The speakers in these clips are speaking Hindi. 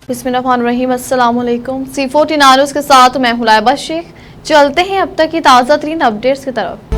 बिस्मिल्लाहिर्रहमानिर्रहीम। अस्सलाम वालेकुम। C14 न्यूज़ के साथ मैं हूं लाइबा शेख। चलते हैं अब तक की ताज़ा तरीन अपडेट्स की तरफ।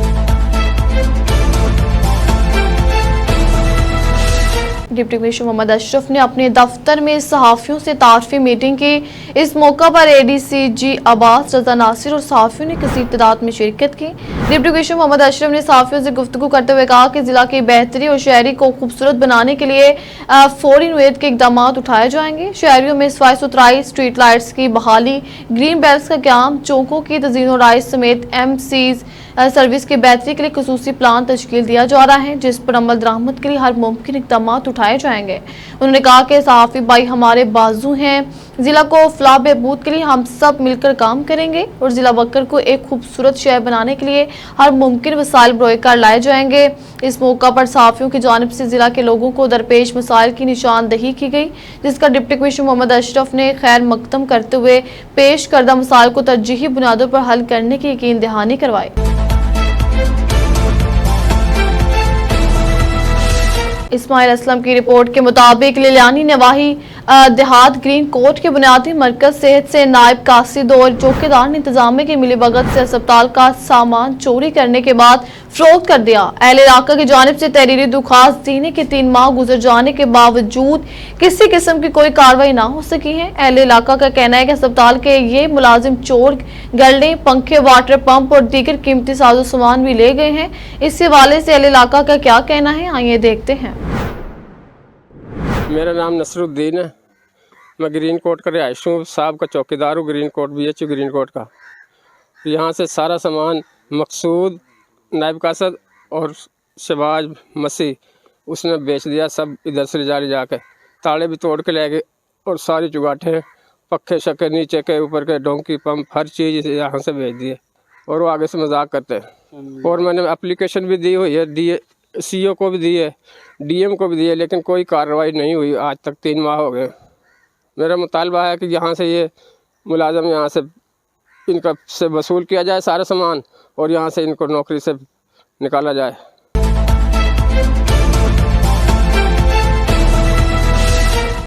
डिप्टी कमिश्नर मोहम्मद अशरफ ने अपने दफ्तर में सहाफ़ियों से तारफ़ी मीटिंग की। इस मौका पर ADCG अब्बास रजा नासिर और सहाफ़ियों ने किसी तादाद में शिरकत की। डिप्टी कमिश्नर मोहम्मद अशरफ ने सहाफ़ियों से गुफ्तगू करते हुए कहा कि जिला की बेहतरी और शहरी को खूबसूरत बनाने के लिए फौरी नोयत के इकदाम उठाए जाएंगे। शहरियों में सफाई सुथराई, स्ट्रीट लाइट्स की बहाली, ग्रीन बेल्ट का क्याम, चौकों की तज़ीन राइज समेत MCs सर्विस की बेहतरी के लिए खुसूसी प्लान तश्कील दिया जा रहा है, जिस पर अमल दरामद के लिए हर मुमकिन इकदाम उठाए जाएंगे। उन्होंने कहा कि सहाफ़ी भाई हमारे बाजू हैं, जिला को फलाह बहबूद के लिए हम सब मिलकर काम करेंगे और जिला बकर को एक खूबसूरत शहर बनाने के लिए हर मुमकिन वसाइल बरोकार लाए जाएंगे। इस मौका पर सहाफ़ियों की जानिब से जिला के लोगों को दरपेश मसाइल की निशानदही की गई, जिसका डिप्टी कमिश्नर मोहम्मद अशरफ ने खैर मकदम करते हुए पेश करदा मसाइल को तरजीही बुनियादों पर हल करने की यकीन दहानी करवाई। इस्माइल असलम की रिपोर्ट के मुताबिक लिलियानी नवाही देहात ग्रीन कोर्ट के बुनियादी मरकज सेहत से नायब कासिद और चौकीदार ने इंतजामिया की मिलीभगत से अस्पताल का सामान चोरी करने के बाद फरोख्त कर दिया। अहले इलाका की जानिब से तहरीरी दरख्वास्त देने के 3 माह गुजर जाने के बावजूद किसी किस्म की कोई कार्रवाई ना हो सकी है। अहले इलाका का कहना है कि अस्पताल के ये मुलाजिम चोर गल्ले, पंखे, वाटर पंप और दीगर कीमती साजो सामान भी ले गए हैं। इस हवाले से अहले इलाका का क्या कहना है, आइए देखते हैं। मेरा नाम नसरुद्दीन है। मैं ग्रीन कोर्ट का रिहायश हूँ, साहब का चौकीदार हूँ green court BHU green court का। यहाँ से सारा सामान मकसूद, नायब कासद और शहबाज मसीह उसने बेच दिया, सब इधर से जाके ताले भी तोड़ के ले गए और सारी चुगाठें, पक्के शक्के, नीचे के ऊपर के डोंकी पंप हर चीज़ यहाँ से बेच दिए और वो आगे से मजाक करते हैं। और मैंने एप्लीकेशन भी दी हुई है, CO को भी दी है, DM को भी दी है, लेकिन कोई कार्रवाई नहीं हुई। आज तक 3 माह हो गए। मेरा मुतालबा है कि यहाँ से ये मुलाजम यहाँ से इनका से वसूल किया जाए सारा सामान और यहाँ से इनको नौकरी से निकाला जाए।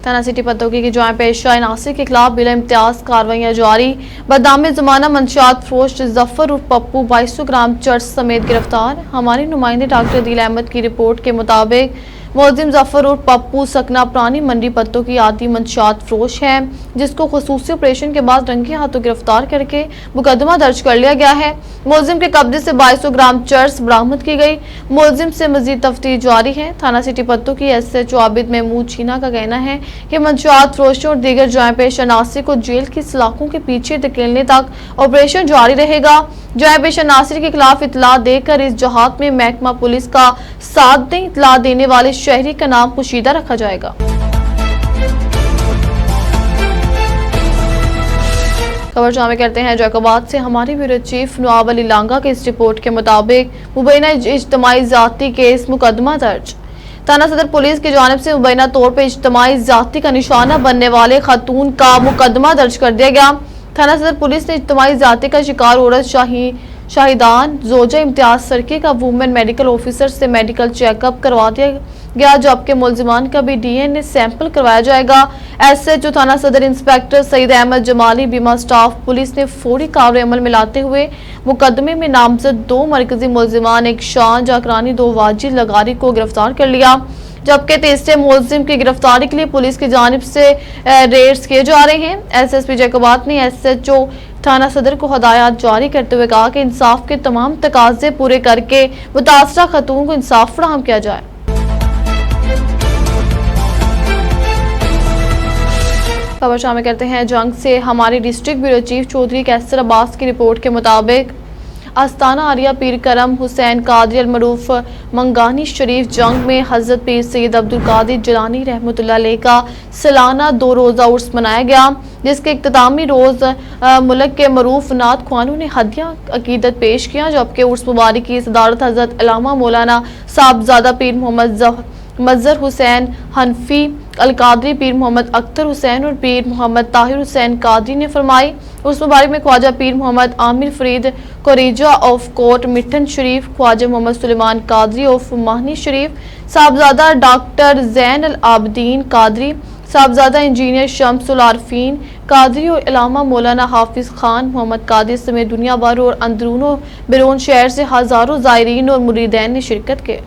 थाना सिटी पतोगी की जॉइंट पेशा नासिर के खिलाफ बिला इम्तियाज कार्रवाइयां जारी। बदनाम जमाना मंशियात फरोश जफर और पप्पू 2200 ग्राम चर्च समेत गिरफ्तार। हमारी नुमाइंदे डॉक्टर दिल अहमद की रिपोर्ट के मुताबिक मोजिम जफर और पप्पू सकना पुरानी मंडी पत्तों की आदि मंशियात फरोश है, जिसको खुसूसी ऑपरेशन के बाद रंगे हाथों गिरफ्तार करके मुकदमा दर्ज कर लिया गया है। मोजिम के कब्जे से 2200 ग्राम चर्च बरामद की गई। मोजिम से मजीद तफ्तीश जारी है। थाना सिटी पत्तों की SHO आबिद महमूद छीना का कहना है कि मंशियात फरोशों और दीगर जॉइंट पेशा नासिर को जेल की सलाखों के पीछे धकेलने तक ऑपरेशन जारी रहेगा। जॉइंट पेशा नासिर के खिलाफ इतला देकर इस जहाद में महकमा पुलिस का साथ दें। इतला देने वाले शहरी का नाम पोशीदा रखा जाएगा। खबर शामिल करते हैं जैकोबाद से। हमारे ब्यूरो चीफ नवाब अली लांगा की इस रिपोर्ट के मुताबिक मुबैना इज्तिमाई जाती केस मुकदमा दर्ज। थाना सदर पुलिस की जानिब से मुबैना तौर पर इज्तिमाई जाती का निशाना बनने वाले खातून का मुकदमा दर्ज कर दिया गया। थाना सदर पुलिस ने इज्तिमाई जाती का शिकार औरत शाहिदान जोजा इम्तियाज सरकी का वुमेन मेडिकल ऑफिसर से मेडिकल चेकअप करवा दिया गया, जबकि मुलजिमान का भी DNA सैंपल करवाया जाएगा। SHO थाना सदर इंस्पेक्टर सईद अहमद जमाली बीमा स्टाफ पुलिस ने फौरी कार्रवाई अमल में लाते हुए मुकदमे में नामजद 2 मरकजी मुलजिमान, एक शान जाकरानी, 2 वाजिद लगारी को गिरफ्तार कर लिया, जबकि तीसरे मुलजिम की गिरफ्तारी के लिए पुलिस की जानिब से रेड्स किए जा रहे हैं। SSP जैकोबाद ने SHO थाना सदर को हदायत जारी करते हुए कहा कि इंसाफ के तमाम तकाजे पूरे करके मुतासरा खातून को इंसाफ फराहम किया जाए। खबर शामिल करते हैं जंग से। हमारी डिस्ट्रिक्ट ब्यूरो चीफ चौधरी कैसर अब्बास की रिपोर्ट के मुताबिक आस्ताना आरिया पीर करम हुसैन कादरी अल मरूफ मंगानी शरीफ जंग में हजरत पीर सैयद अब्दुल कादिर जिलानी रहमतुल्लाह अलैह का सालाना 2 रोज़ा उर्स मनाया गया, जिसके इख्तितामी रोज़ मुल्क के मरूफ नात ख्वानों ने हदिया अकीदत पेश किया, जबकि उर्स मुबारक की सदारत हजरत अल्लामा मौलाना साहबजादा पीर मोहम्मद मज़हर हुसैन हनफी अलकादरी, पीर मोहम्मद अख्तर हुसैन और पीर मोहम्मद ताहिर हुसैन कादरी ने फरमाई। उस मुबारक में Khwaja Pir Mohammad Amir Farid Koreja of Kot Mithan Sharif, Khwaja Mohammad Sulaiman Qadri of Mahni Sharif, Sahibzada doctor Zain al Abidin Qadri, Sahibzada engineer Shamsul Arifeen Qadri और इलामा मौलाना हाफिज खान मोहम्मद कादिर समेत दुनिया भर और अंदरूनो बिरून शहर से हजारों जायरीन और मुरीदैन ने शिरकत की।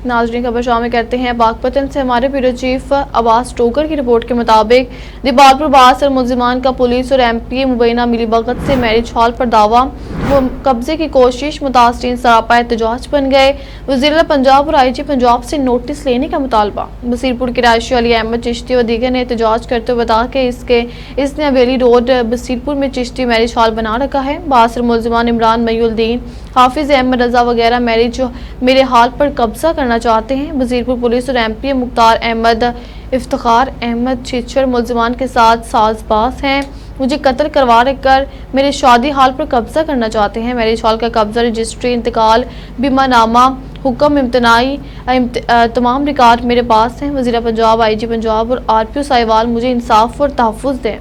नाजरीन खबर शामिल करते हैं बागपतन से। हमारे ब्यूरो चीफ अब्बास टोकर की रिपोर्ट के मुताबिक दिबालपुर बास और मुलजिमान का पुलिस और एमपीए मुबैना मिलीभगत से मैरिज हॉल पर दावा वो कब्जे की कोशिश, मुतासरीन सरापा एहतजाज बन गए। वज़ीर पंजाब और IG पंजाब से नोटिस लेने का मुतालबा। बसीरपुर के रायशी अली अहमद चिश्ती व दीगर ने एहतजाज करते हुए बताया कि इसने हवेली रोड बसीरपुर में चिश्ती मैरिज हॉल बना रखा है। बास और मुलजिमान इमरान मयूलदीन, हाफिज अहमद रजा वगैरह मेरे हॉल पर कब्जा करना चाहते हैं। वज़ीरपुर पुलिस और एमपीए मुख्तार अहमद, इफ्तिखार अहमद छिछड़ मुलजिमान के साथ साजबाज हैं। मुझे कत्ल करवा कर मेरे शादी हॉल पर कब्जा करना चाहते हैं। मैरिज हॉल का कब्जा, रजिस्ट्री, इंतकाल, बीमानामा, हुक्म इम्तनाई, तमाम रिकॉर्ड मेरे पास हैं। वज़ीर पंजाब, IG पंजाब और RPO साहिवाल मुझे इंसाफ और तहफ़्फ़ुज़ दें।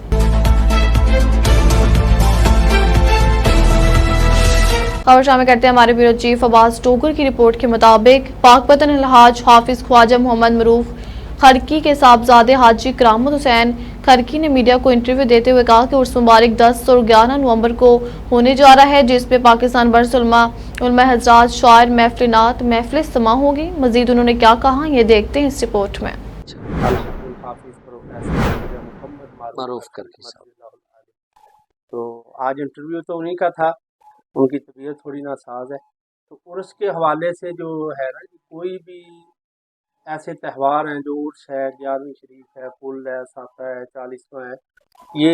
खबर शामिल करते हैं हमारे ब्यूरो चीफ अब्बास टोकर की रिपोर्ट के मुताबिक पाकपतन अलहाज हाफिज ख्वाजा मोहम्मद मरूफ खरकी के साहबजादे हाजी करामत हुसैन खरकी ने मीडिया को इंटरव्यू देते हुए कहा कि उर्स मुबारक 10 और 11 नवंबर को होने जा रहा है, जिसमें पाकिस्तान बरस उलमा हजरात, शायर, महफिल-ए-नात, महफिल-ए-समा होगी। मजीद उन्होंने क्या कहा, ये देखते हैं इस रिपोर्ट में। मारूफ करके तो आज इंटरव्यू तो उन्हीं का था, उनकी तबीयत थोड़ी नासाज है, तो उर्स के हवाले से जो है ना कि कोई भी ऐसे त्यौहार हैं जो उर्स है, 11वीं शरीफ है, पुल है, साता है, 40वां है, ये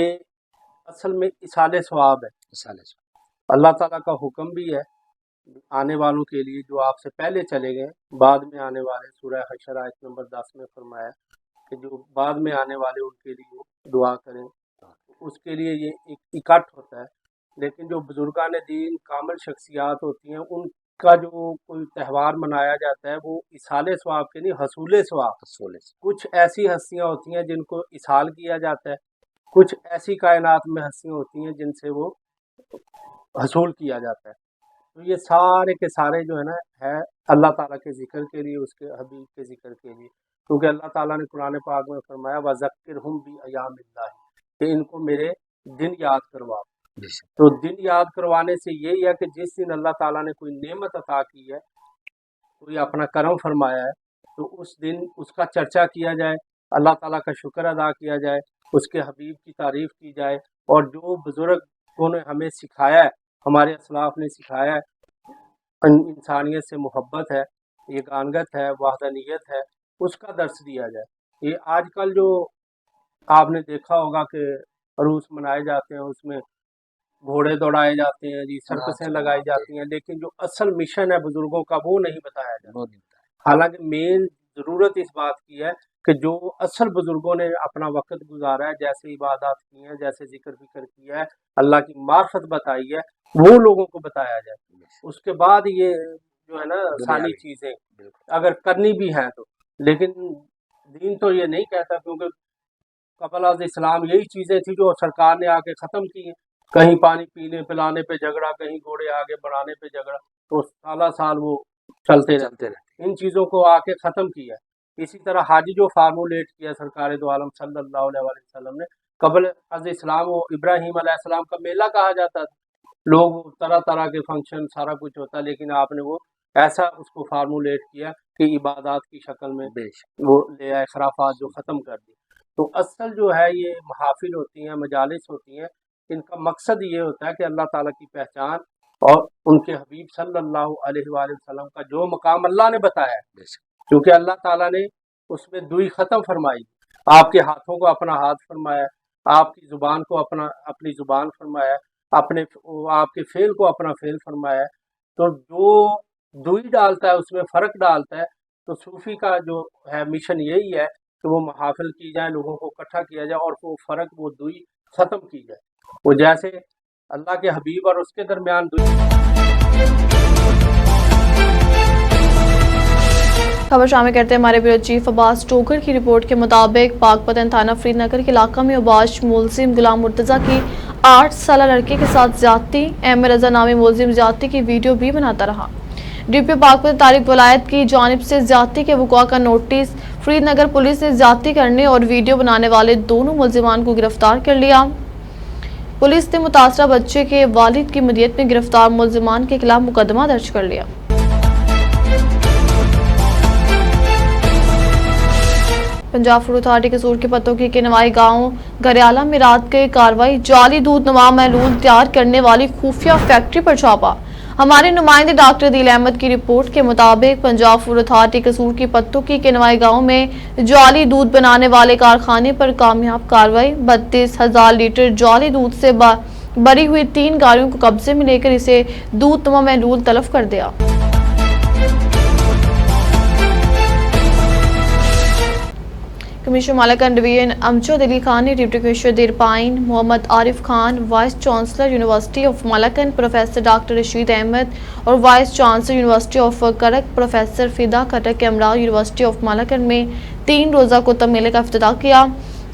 असल में इसाले सवाब है। अल्लाह ताला का हुक्म भी है आने वालों के लिए जो आपसे पहले चले गए, बाद में आने वाले, सूरह हशर आयत नंबर 10 में फरमाया कि जो बाद में आने वाले उनके लिए दुआ करें, उसके लिए ये एक इकट्ठ होता है। लेकिन जो बुजुर्गान दीन कामिल शख्सियात होती हैं, उनका जो कोई त्यौहार मनाया जाता है वो इसाले सवाब के नहीं, हसूले सवाब। कुछ ऐसी हस्तियाँ होती हैं जिनको इसाल किया जाता है, कुछ ऐसी कायनात में हस्तियाँ होती हैं जिनसे वो हसूल किया जाता है। तो ये सारे के सारे जो है ना है अल्लाह ताला के ज़िक्र के लिए, उसके हबीब के ज़िक्र के लिए, क्योंकि अल्लाह ताला ने कुरान पाक में फरमाया वज़क्किरहुम बि अय्यामिल्लाह, कि इनको मेरे दिन याद करवाओ। तो दिन याद करवाने से यही है कि जिस दिन अल्लाह ताला ने कोई नेमत अता की है, कोई अपना करम फरमाया है, तो उस दिन उसका चर्चा किया जाए, अल्लाह ताला का शुक्र अदा किया जाए, उसके हबीब की तारीफ़ की जाए, और जो बुज़ुर्गों ने हमें सिखाया है, हमारे असलाफ ने सिखाया है, इंसानियत से मोहब्बत है, ये गानगत है, वहदानियत है, उसका दर्स दिया जाए। ये आजकल जो आपने देखा होगा कि अरूस मनाए जाते हैं, उसमें घोड़े दौड़ाए जाते हैं जी, सर्कसें लगाई जाती हैं, लेकिन जो असल मिशन है बुजुर्गों का वो नहीं बताया जाता। हालांकि मेन ज़रूरत इस बात की है कि जो असल बुजुर्गों ने अपना वक्त गुजारा है, जैसे इबादत की है, जैसे जिक्र फिक्र किया है, अल्लाह की मार्फत बताई है, वो लोगों को बताया जाए। उसके बाद ये जो है ना सारी चीज़ें अगर करनी भी हैं तो, लेकिन दीन तो ये नहीं कहता, क्योंकि कबल इस्लाम यही चीज़ें थी जो सरकार ने आके ख़त्म की हैं। कहीं पानी पीने पिलाने पे झगड़ा, कहीं घोड़े आगे बढ़ाने पे झगड़ा, तो साल वो चलते रहते हैं। इन चीज़ों को आके ख़त्म किया। इसी तरह हज जो फार्मूलेट किया सरकार दो आलम सल्लल्लाहु अलैहि वसल्लम ने, कबल अज़ इस्लाम वो इब्राहीम अलैहिस्सलाम का मेला कहा जाता था, लोग तरह तरह के फंक्शन सारा कुछ होता, लेकिन आपने वो ऐसा उसको फार्मूलेट किया कि इबादत की शक्ल में वो ले आए, खराफात जो ख़त्म कर दी। तो असल जो है ये महाफिल होती हैं, मजालिस होती हैं, इनका मकसद ये होता है कि अल्लाह ताला की पहचान और उनके हबीब सल्लल्लाहु अलैहि वसल्लम का जो मकाम अल्लाह ने बताया है, क्योंकि अल्लाह ताला ने उसमें दुई ख़त्म फरमाई, आपके हाथों को अपना हाथ फरमाया, आपकी ज़ुबान को अपनी ज़ुबान फरमाया, अपने आपके फ़ेल को अपना फ़ेल फरमाया। तो जो दुई डालता है उसमें फ़र्क डालता है। तो सूफ़ी का जो है मिशन यही है कि वो महाफिल की जाए, लोगों को इकट्ठा किया जाए और वो फ़र्क, वो दुई ख़त्म की जाए। वो जैसे अल्लाह के हबीब और उसके दरमियान खबर शामिल करते हैं हमारे ब्यूरो चीफ अब्बास टोकर की रिपोर्ट के मुताबिक पाकपतन थाना फरीदनगर के इलाका में अबाश मुलजिम गुलाम मुर्तज़ा की 8 साल लड़के के साथ ज्यादती, अहमद रजा नामी मुलजिम ज्यादती की वीडियो भी बनाता रहा। डीपीओ बागपत तारिक वलायत की जानिब से ज्यादती के वक़्वा का नोटिस। फरीदनगर पुलिस ने ज्यादती करने और वीडियो बनाने वाले दोनों मुलजिमान को गिरफ्तार कर लिया। पुलिस ने मुतासरा बच्चे के वालिद की मदीयत में गिरफ्तार मुलजिमान के खिलाफ मुकदमा दर्ज कर लिया। पंजाब फूड अथॉरिटी कसूर के पत्तों के नवाई गांव गरियाला में रात के कार्रवाई। जाली दूध नवा महलूल तैयार करने वाली खुफिया फैक्ट्री पर छापा। हमारे नुमाइंदे डॉक्टर दिल अहमद की रिपोर्ट के मुताबिक पंजाब फूड अथॉरिटी कसूर की पत्तों के नवाई गांव में जाली दूध बनाने वाले कारखाने पर कामयाब कार्रवाई। 32,000 लीटर जाली दूध से भरी हुई 3 गाड़ियों को कब्जे में लेकर इसे दूध नवा महलूल तलब कर दिया। कमिश्नर मलाकन डिवीजन अमजद अली खान ने deputy commissioner Dirpayan Mohammad Arif Khan, vice chancellor university of Malakand professor doctor Rashid Ahmad और vice chancellor university of Karak professor Fida Khattak के हमरा यूनिवर्सिटी ऑफ मलाकन में 3 रोज़ा कुतुब मेले का इफ्तिताह किया।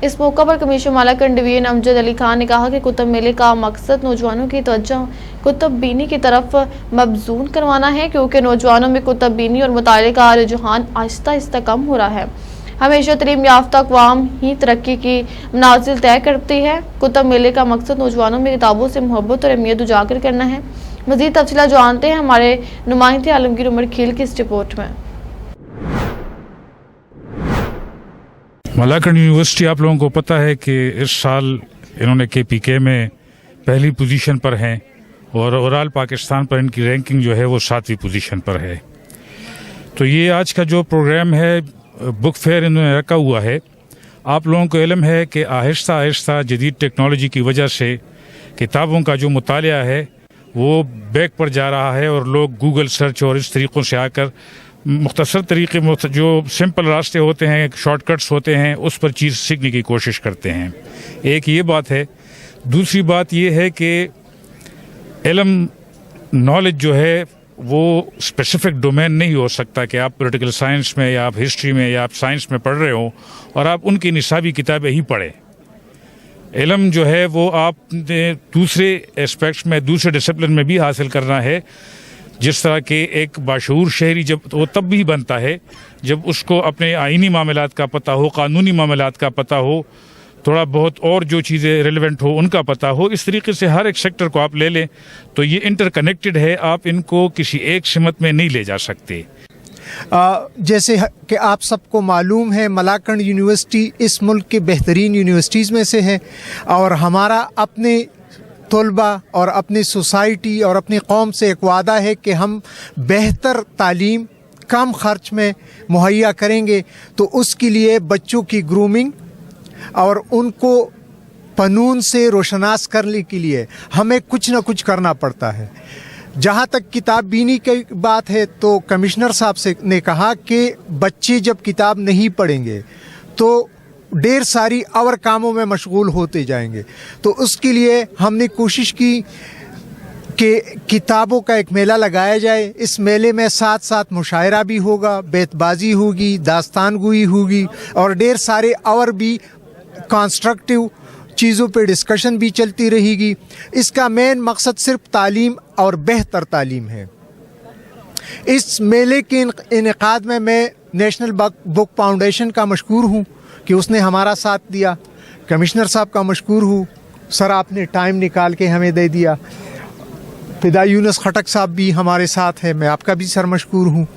इस मौका पर कमिश्नर मलाकन डिवीजन अमजद अली खान ने कहा कि कुतुब मेले का मकसद नौजवानों की तवज्जो कुतुब बीनी की तरफ मबजून करवाना है, क्योंकि नौजवानों में कुतुब बीनी और मुताले का रुझान आहिस्ता आहिस्ता कम हो रहा है। हमेशा तरीम याफ्ता अक़वाम ही तरक्की की मनाजिल तय करती है। कुतुब मेले का मकसद नौजवानों में किताबों से मोहब्बत और अहमियत उजागर करना है। मज़ीद तफसीलात जानते हैं हमारे नुमाइंदे आलमगीर उमर खील की इस रिपोर्ट में। मलाकन यूनिवर्सिटी, आप लोगों को पता है कि इस साल इन्होंने KPK में पहली पोजीशन पर हैं और ओवरऑल पाकिस्तान पर इनकी रैंकिंग जो है वो 7वीं पोजीशन पर है। तो ये आज का जो प्रोग्राम है, बुक फेयर इन्होंने रखा हुआ है। आप लोगों को इल्म है कि आहिस्ता आहिस्ता जदीद टेक्नोलॉजी की वजह से किताबों का जो मुतालिया है वो बैक पर जा रहा है और लोग गूगल सर्च और इस तरीक़ों से आकर मुख्तसर तरीके जो सिंपल रास्ते होते हैं, शॉर्टकट्स होते हैं, उस पर चीज़ सीखने की कोशिश करते हैं। एक ये बात है। दूसरी बात ये है कि इल्म, नॉलेज जो है वो स्पेसिफिक डोमेन नहीं हो सकता कि आप पॉलिटिकल साइंस में या आप हिस्ट्री में या आप साइंस में पढ़ रहे हो और आप उनकी निसाबी किताबें ही पढ़ें। इल्म जो है वो आपने दूसरे एस्पेक्ट्स में, दूसरे डिसिप्लिन में भी हासिल करना है। जिस तरह के एक बाशऊर शहरी जब वो तब भी बनता है जब उसको अपने आईनी मामलात का पता हो, कानूनी मामलात का पता हो, थोड़ा बहुत और जो चीज़ें रेलेवेंट हो उनका पता हो। इस तरीके से हर एक सेक्टर को आप ले लें तो ये इंटरकनेक्टेड है, आप इनको किसी एक सिमत में नहीं ले जा सकते। जैसे कि आप सबको मालूम है, मलाकन यूनिवर्सिटी इस मुल्क के बेहतरीन यूनिवर्सिटीज़ में से है और हमारा अपने तलबा और अपनी सोसाइटी और अपनी कौम से एक वादा है कि हम बेहतर तालीम कम खर्च में मुहैया करेंगे। तो उसके लिए बच्चों की ग्रूमिंग और उनको फ़नून से रोशनास करने के लिए हमें कुछ ना कुछ करना पड़ता है। जहाँ तक किताब बीनी की बात है तो कमिश्नर साहब से ने कहा कि बच्चे जब किताब नहीं पढ़ेंगे तो ढेर सारी और कामों में मशगूल होते जाएंगे। तो उसके लिए हमने कोशिश की कि किताबों का एक मेला लगाया जाए। इस मेले में साथ साथ मुशायरा भी होगा, बेतबाजी होगी, दास्तान गोई होगी और ढेर सारे और भी कंस्ट्रक्टिव चीज़ों पे डिस्कशन भी चलती रहेगी। इसका मेन मकसद सिर्फ तालीम और बेहतर तालीम है। इस मेले के इनेकाद में मैं नेशनल बुक फाउंडेशन का मशकूर हूँ कि उसने हमारा साथ दिया। कमिश्नर साहब का मशकूर हूँ, सर आपने टाइम निकाल के हमें दे दिया। फिदा यूनुस खटक साहब भी हमारे साथ हैं, मैं आपका भी सर मशकूर हूँ।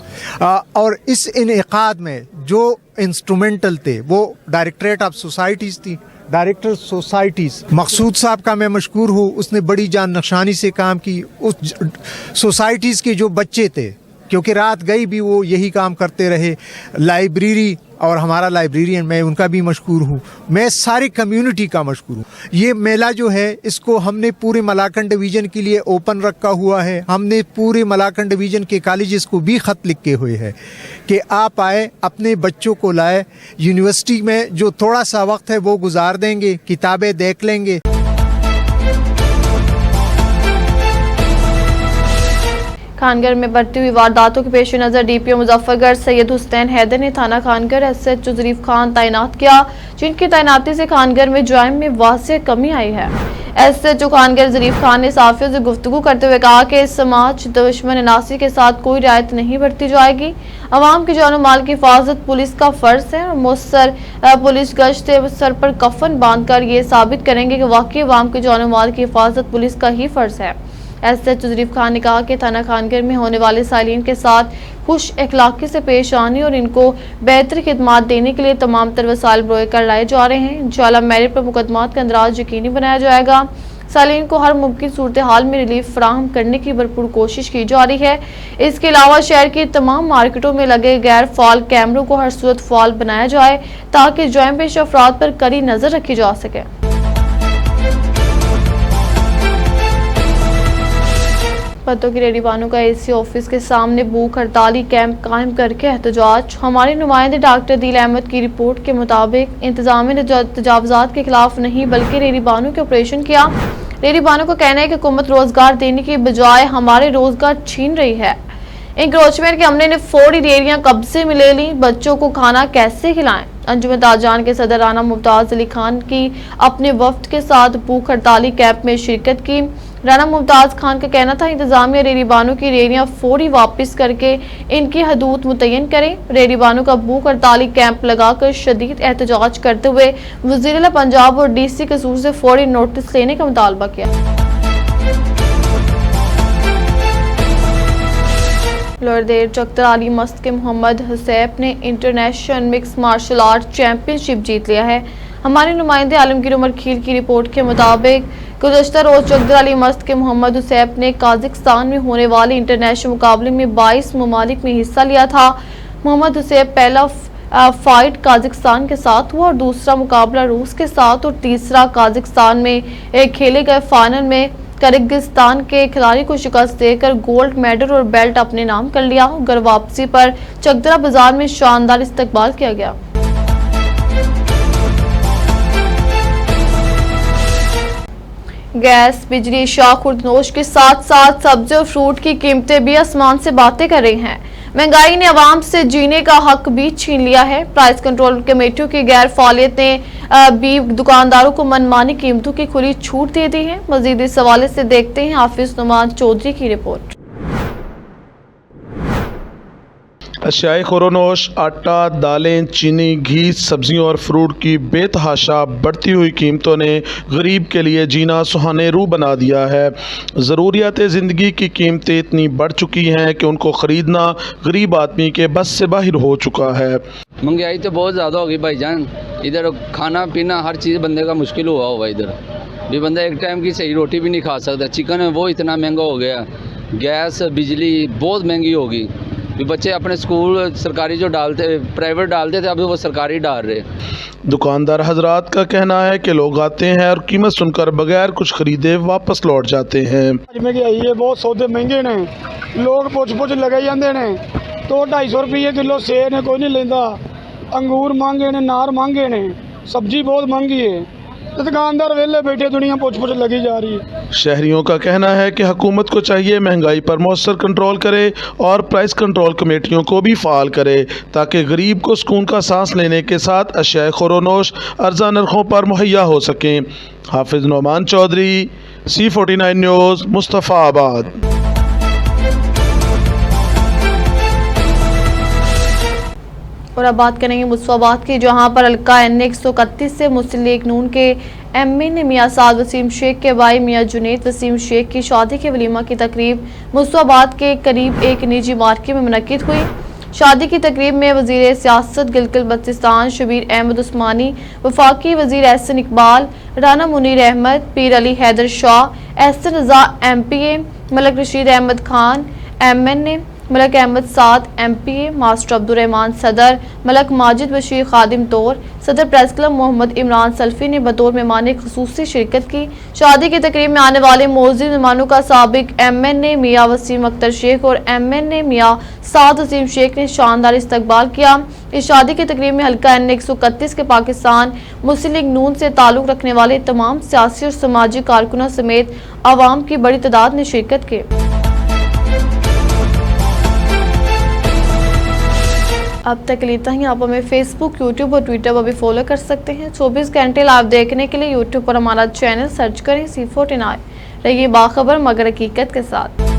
और इस इनेकाद में जो इंस्ट्रूमेंटल थे वो डायरेक्टरेट ऑफ सोसाइटीज़ थी, डायरेक्टर सोसाइटीज़ मकसूद साहब का मैं मशकूर हूँ, उसने बड़ी जान नक्शानी से काम की। उस सोसाइटीज़ के जो बच्चे थे, क्योंकि रात गई भी वो यही काम करते रहे, लाइब्रेरी और हमारा लाइब्रेरियन, मैं उनका भी मशकूर हूँ। मैं सारी कम्युनिटी का मशकूर हूँ। ये मेला जो है इसको हमने पूरे मलाकन डिवीज़न के लिए ओपन रखा हुआ है। हमने पूरे मलाकन डिवीज़न के कॉलेजेस को भी ख़त लिखे हुए हैं कि आप आए, अपने बच्चों को लाए। यूनिवर्सिटी में जो थोड़ा सा वक्त है वो गुजार देंगे, किताबें देख लेंगे। खानगर में बढ़ती हुई वारदातों के पेश नजर डीपीओ मुजफ्फरगढ़ सैयद हुसैन हैदर ने थाना खानगर एसएचओ ज़रीफ खान तैनात किया, जिनकी तैनाती से खानगर में जुर्म में वाज़ेह कमी आई है। एसएचओ खानगर ज़रीफ खान ने साफियों से गुफ्तगू करते हुए कहा कि समाज दुश्मन नासी के साथ कोई रियायत नहीं बरती जाएगी। अवाम की जान माल की हिफाजत पुलिस का फर्ज है और मुसर पुलिस गश्त सर पर कफन बांधकर ये साबित करेंगे कि वाकई अवाम की जान माल की हिफाजत पुलिस का ही फर्ज है। एसएचओ ज़रीफ खान ने कहा कि थाना खानगर में होने वाले सालीन के साथ खुश अखलाकी से पेश आने और इनको बेहतर खिदमात देने के लिए तमाम तर वसाइल बरोए कर लाए जा रहे हैं। इंशाअल्लाह मेरिट पर मुकदमात का अंदराज यकीनी बनाया जाएगा। सालीन को हर मुमकिन सूरत हाल में रिलीफ फराहम करने की भरपूर कोशिश की जा रही है। इसके अलावा शहर की तमाम मार्केटों में लगे गैर फाल कैमरों को हर सूरत फाल बनाया जाए ताकि जुर्म पेश अफराद पर कड़ी नजर रखी जा सके। पत्तों की रेडी बानों का एसी ऑफिस के सामने भूख हड़ताली कैंप कायम करके एहतजाज। हमारे नुमाइंदे डॉक्टर दिल अहमद की रिपोर्ट के मुताबिक इंतजाम ने तजावजात के खिलाफ नहीं बल्कि रेडी बानों के ऑपरेशन किया। रेडी बानों का कहना है कि हुकूमत रोजगार देने की बजाय हमारे रोजगार छीन रही है। इंक्रोचमेंट के हमले ने फौरी रेहड़ियां कब्जे में ले ली, बच्चों को खाना कैसे खिलाएं। अंजुमन ताजान के सदर राना मुमताज अली खान की अपने वफ्द के साथ भूख हड़ताली कैंप में शिरकत की। राना मुमताज खान का कहना था इंतजामिया रेहड़ीबानों की रेहड़ियां फौरी वापस करके इनकी हदूद मुतय्यन करें। रेहड़ीबानों का भूख हड़ताली कैंप लगाकर शदीद एहतजाज करते हुए वज़ीर-ए-आला पंजाब और डीसी कसूर से फौरी नोटिस लेने का मुतालबा किया। लोरदेर चकतर आली मस्त के मोहम्मद हुसैब ने international mix martial art championship जीत लिया है। हमारे नुमाइंदे आलमगीर उमर खील की रिपोर्ट के मुताबिक गुज़श्ता रोज चकतर आली मस्त के मोहम्मद हुसैब ने काज़िकिस्तान में होने वाले इंटरनेशनल मुकाबले में 22 ममालिक में हिस्सा लिया था। मोहम्मद हुसैब पहला फाइट काज़िकिस्तान के साथ हुआ और दूसरा मुकाबला रूस के साथ और तीसरा काज़िकिस्तान में खेले गए फाइनल में किर्गिस्तान के खिलाड़ी को शिकस्त देकर गोल्ड मेडल और बेल्ट अपने नाम कर लिया। घर वापसी पर चकदरा बाजार में शानदार इस्तकबाल किया गया। गैस, बिजली, शाख और नोश के साथ साथ सब्जी और फ्रूट की कीमतें भी आसमान से बातें कर रही हैं। महंगाई ने आवाम से जीने का हक भी छीन लिया है। प्राइस कंट्रोल कमेटियों की गैर फालियत ने भी दुकानदारों को मनमानी कीमतों की खुली छूट दे दी है। मजीद इस हवाले से देखते हैं हाफिज नुमान चौधरी की रिपोर्ट। अशियाए खुरोनोश, आटा, दालें, चीनी, घी, सब्जियों और फ्रूट की बेतहाशा बढ़ती हुई कीमतों ने गरीब के लिए जीना सुहाने रू बना दिया है। ज़रूरियात ज़िंदगी की कीमतें इतनी बढ़ चुकी हैं कि उनको ख़रीदना गरीब आदमी के बस से बाहर हो चुका है। महंगाई तो बहुत ज़्यादा हो गई भाईजान। इधर खाना पीना हर चीज़ बंदे का मुश्किल हुआ हुआ। इधर भी बंदा एक टाइम की सही रोटी भी नहीं खा सकता। चिकन है वो इतना महंगा हो गया। गैस, बिजली बहुत महंगी होगी। बच्चे अपने स्कूल सरकारी जो डालते प्राइवेट डालते थे, अभी वो सरकारी डाल रहे। दुकानदार हजरात का कहना है कि लोग आते हैं और कीमत सुनकर बगैर कुछ खरीदे वापस लौट जाते हैं। महंगाई है, बहुत सौदे महंगे ने, लोग पुछ लगे जाते ने। तो 250 रुपये किलो सेब ने कोई नहीं लेंदा, अंगूर महंगे ने, नार महंगे ने, सब्जी बहुत महंगी है। तो दुकानदार वेले बैठे, दुनिया पुछ लगी जा रही है। शहरियों का कहना है कि हुकूमत को चाहिए महंगाई पर मौसर कंट्रोल करे और प्राइस कंट्रोल कमेटियों को भी फ़ाल करे ताकि गरीब को सुकून का सांस लेने के साथ अशियाए खुरोनोश अर्जा नरखों पर मुहैया हो सकें। हाफिज नुमान चौधरी, C49 न्यूज़, मुस्तफ़ाबाद। और अब बात करेंगे मुस्तफाबाद की, जहां पर हल्का NA 131 से मुस्लिम लीग नून के MN मियां साद वसीम शेख के भाई मियां जुनैद वसीम शेख की शादी के वलीमा की तकरीब मुस्तफाबाद के करीब एक निजी मार्केट में मुनक्किद हुई। शादी की तकरीब में वजीर सियासत गिलगित बल्तिस्तान शबीर अहमद उस्मानी, वफाकी वजीर एहसन इकबाल, राना मुनीर अहमद, पीर अली हैदर शाह, एहसन रजा MPA, मलक रशीद अहमद खान MNA, मलक अहमद साद MPA, मास्टर अब्दुर्रहमान सदर, मलक माजिद बशीर खादिम तौर, सदर प्रेस क्लब मोहम्मद इमरान सल्फी ने बतौर मेहमान खुसूसी शिरकत की। शादी की तकरीब में आने वाले मौजूद मेहमानों का साबिक MNA मियां वसीम अख्तर शेख और MNA मियां साद वसीम शेख ने शानदार इस्तकबाल किया। इस शादी की तकरीब में हल्का NA 131 के पाकिस्तान मुस्लिम लीग नून से ताल्लुक़ रखने वाले तमाम सियासी और समाजी कारकुनों समेत आवाम की बड़ी तादाद ने शिरकत की। अब तक लेता ही आप हमें फेसबुक, यूट्यूब और ट्विटर पर भी फॉलो कर सकते हैं। 24 घंटे लाइव देखने के लिए यूट्यूब पर हमारा चैनल सर्च करें C49। रहिए बाखबर मगर हकीकत के साथ।